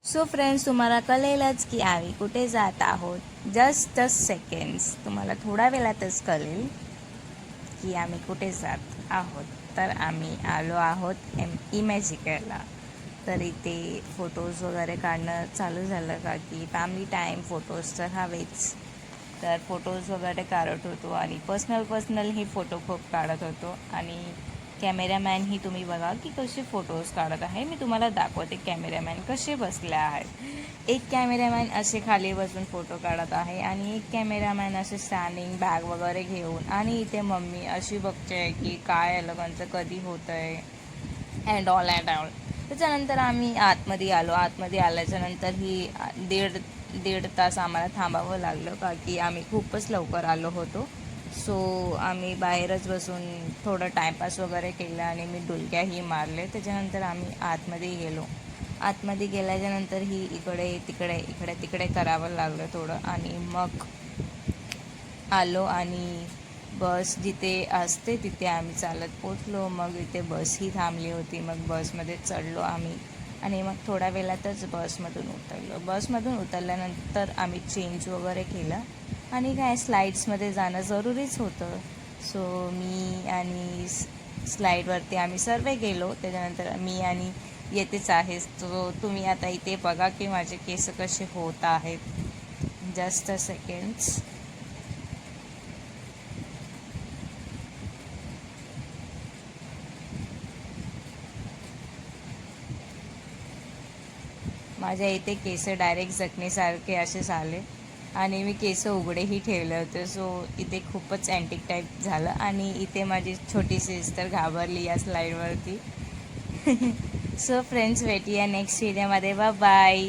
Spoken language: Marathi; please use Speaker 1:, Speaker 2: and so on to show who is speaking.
Speaker 1: सो फ्रेंड्स, तुम्हाला कळेलच की आम्ही कुठे जात आहोत. जस्ट सेकंड्स, तुम्हाला थोड्या वेळातच कळेल की आम्ही कुठे जात आहोत. तर आम्ही आलो आहोत इमॅजिकलला. तर इथे फोटोज वगैरे काढणं चालू झालं का की फॅमिली टाईम फोटोज तर हवेच. तर फोटोज वगैरे काढत होतो आणि पर्सनल फोटो खूप काढत होतो. आणि कॅमेरामॅनही तुम्ही बघा की कसे फोटोज काढत आहे. मी तुम्हाला दाखवते कॅमेरामॅन कसे बसले आहेत. एक कॅमेरामॅन असे खाली बसून फोटो काढत आहे आणि एक कॅमेरामॅन असे स्टँडिंग बॅग वगैरे घेऊन. आणि इथे मम्मी अशी बघते की काय लोकांचं कधी होतं आहे अँड ऑल. त्याच्यानंतर आम्ही आतमध्ये आलो. आतमध्ये आल्याच्यानंतर ही दीड तास आम्हाला थांबावं लागलं का की आम्ही खूपच लवकर आलो होतो. सो आम्ही बाहेरच बसून थोडं टाईमपास वगैरे केलं आणि मी डुलक्याही मारले. त्याच्यानंतर आम्ही आतमध्ये गेलो. आतमध्ये गेल्याच्यानंतर ही इकडे तिकडे करावं लागलं थोडं. आणि मग आलो आणि बस जिथे असते तिथे आम्ही चालत पोचलो. मग इथे बसही थांबली होती. मग बसमध्ये चढलो आम्ही आणि मग थोड्या वेळातच बसमधून उतरलो. बसमधून उतरल्यानंतर आम्ही चेंज वगैरे केलं आणि काय स्लाईड्समध्ये जाणं जरुरीच होतं. सो मी आणि स्लाईडवरती आम्ही सर्व गेलो. त्याच्यानंतर मी आणि येतेच आहे. तो तुम्ही आता इथे बघा की माझे केस कसे होत आहेत. Just a seconds. माझ्या इथे केस डायरेक्ट जखणीसारखे असे झाले आणि मी केस उघडेही ठेवले होते. सो इथे खूपच अँटिक टाईप झालं आणि इथे माझी छोटी सिस्टर घाबरली या स्लाईडवरती. सो फ्रेंड्स, भेटूया नेक्स्ट व्हिडिओमध्ये. बाय.